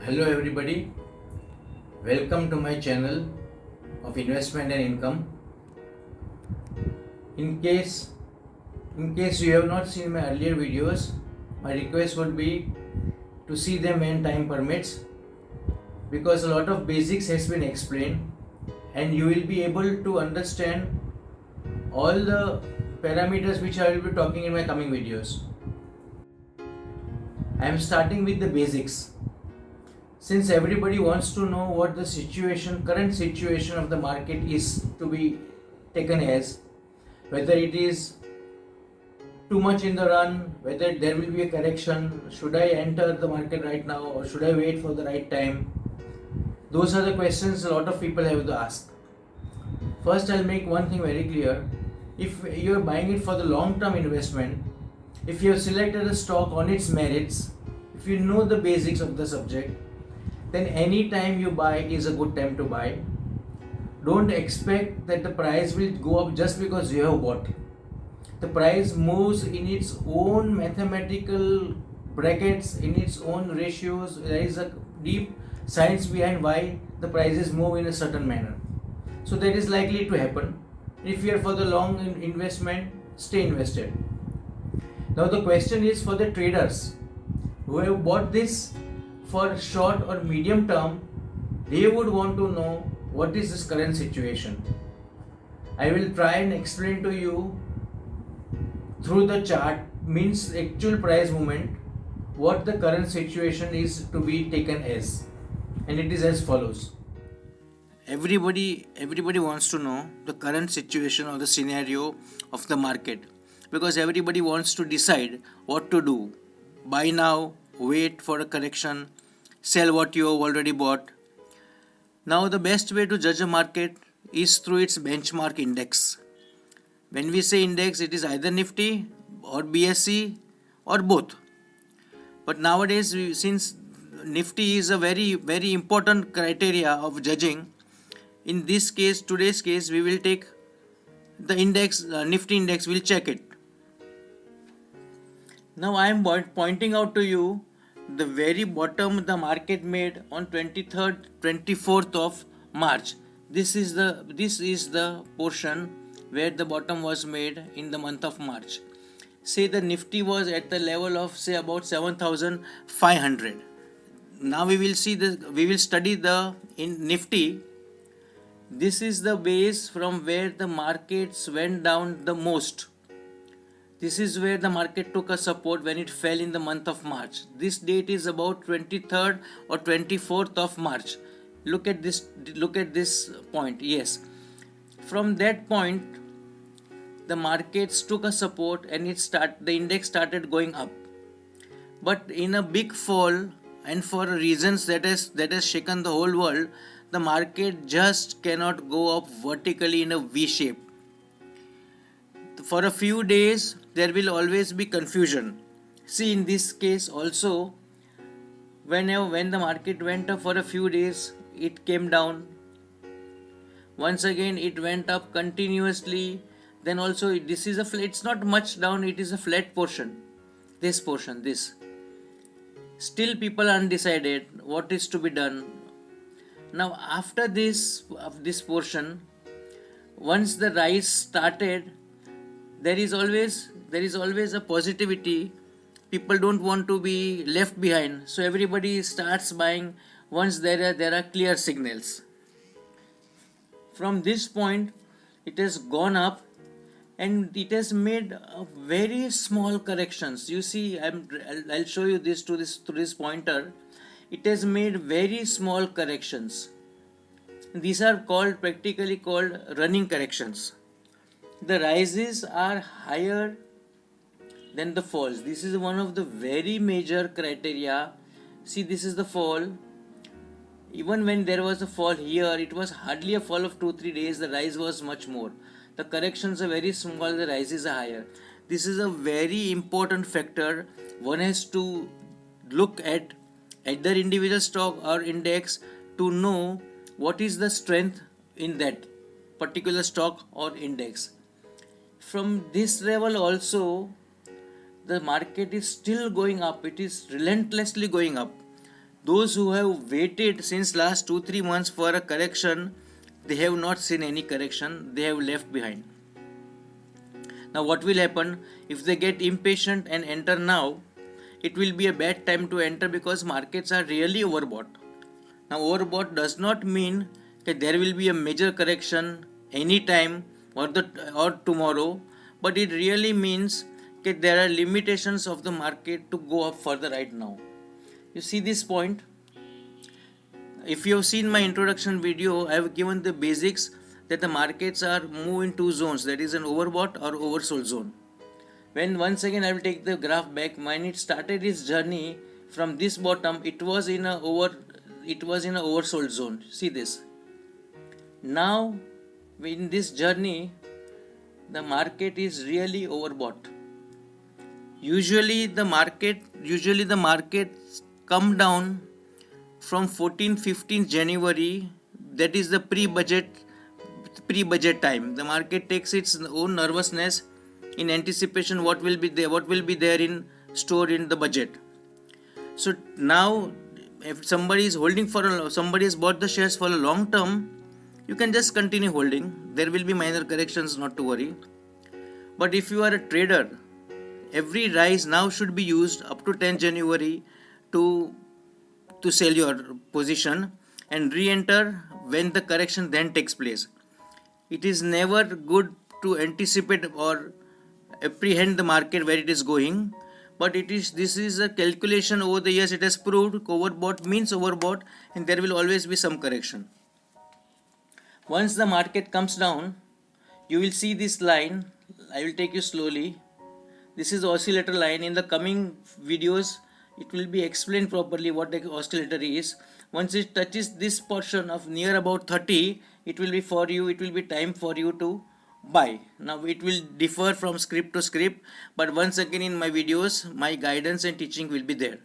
Hello everybody, welcome to my channel of investment and income. In case you have not seen my earlier videos, my request would be to see them when time permits, because a lot of basics has been explained and you will be able to understand all the parameters which I will be talking in my coming videos. I am starting with the basics. Since everybody wants to know what the current situation of the market is to be taken as, whether it is too much in the run, whether there will be a correction, should I enter the market right now or should I wait for the right time? Those are the questions a lot of people have to ask. First, I'll make one thing very clear. If you are buying it for the long term investment, if you have selected a stock on its merits, if you know the basics of the subject, then any time you buy is a good time to buy. Don't expect that the price will go up just because you have bought. The price moves in its own mathematical brackets, in its own ratios. There is a deep science behind why the prices move in a certain manner. So that is likely to happen. If you are for the long investment, stay invested. Now the question is for the traders who have bought this for short or medium term, they would want to know what is this current situation. I will try and explain to you through the chart, means actual price movement, what the current situation is to be taken as, and it is as follows. Everybody wants to know the current situation or the scenario of the market, because everybody wants to decide what to do. Buy now, wait for a correction, sell what you have already bought. Now the best way to judge a market is through its benchmark index. When we say index, it is either Nifty or BSE or both. But nowadays, since Nifty is a very, very important criteria of judging, in this case, today's case, we will take the index, Nifty index, we'll check it. Now I am pointing out to you the very bottom the market made on 23rd, 24th of March. This is the portion where the bottom was made in the month of March. Say the Nifty was at the level of say about 7,500. Now we will study the in Nifty. This is the base from where the markets went down the most. This is where the market took a support when it fell in the month of March. This date is about 23rd or 24th of March. Look at this point. Yes. From that point, the markets took a support and the index started going up. But in a big fall, and for reasons that has shaken the whole world, the market just cannot go up vertically in a V shape. For a few days, there will always be confusion. See, in this case also, when the market went up for a few days, it came down. Once again, it went up continuously. Then also, it's not much down, it is a flat portion. This. Still, people are undecided what is to be done. Now, after this portion, once the rise started, there is always a positivity. People don't want to be left behind, so everybody starts buying once there are clear signals. From this point, it has gone up and it has made very small corrections. You see, I'll show you this through this pointer. It has made very small corrections. These are practically called running corrections. The rises are higher than the falls. This is one of the very major criteria. See, this is the fall. Even when there was a fall here, it was hardly a fall of 2-3 days. The rise was much more. The corrections are very small, the rises are higher. This is a very important factor. One has to look at either individual stock or index to know what is the strength in that particular stock or index. From this level also, the market is still going up. It is relentlessly going up. Those who have waited since last 2-3 months for a correction, they have not seen any correction, they have left behind. Now what will happen if they get impatient and enter now? It will be a bad time to enter because markets are really overbought. Now overbought does not mean that there will be a major correction anytime or tomorrow, but it really means that there are limitations of the market to go up further right now. You see this point? If you have seen my introduction video, I have given the basics that the markets are moved in two zones, that is an overbought or oversold zone. When once again I will take the graph back, when it started its journey from this bottom, it was in a oversold zone. See this. Now in this journey, the market is really overbought. Usually the markets come down from 14-15 January, that is the pre-budget time. The market takes its own nervousness in anticipation what will be there in store in the budget. So now if somebody has bought the shares for a long term, you can just continue holding. There will be minor corrections, not to worry. But if you are a trader, every rise now should be used up to 10 January to sell your position and re-enter when the correction then takes place. It is never good to anticipate or apprehend the market where it is going, but this is a calculation. Over the years it has proved overbought means overbought, and there will always be some correction. Once the market comes down, you will see this line. I will take you slowly. This is the oscillator line. In the coming videos it will be explained properly what the oscillator is. Once it touches this portion of near about 30, it will be time for you to buy. Now it will differ from script to script, but once again in my videos my guidance and teaching will be there.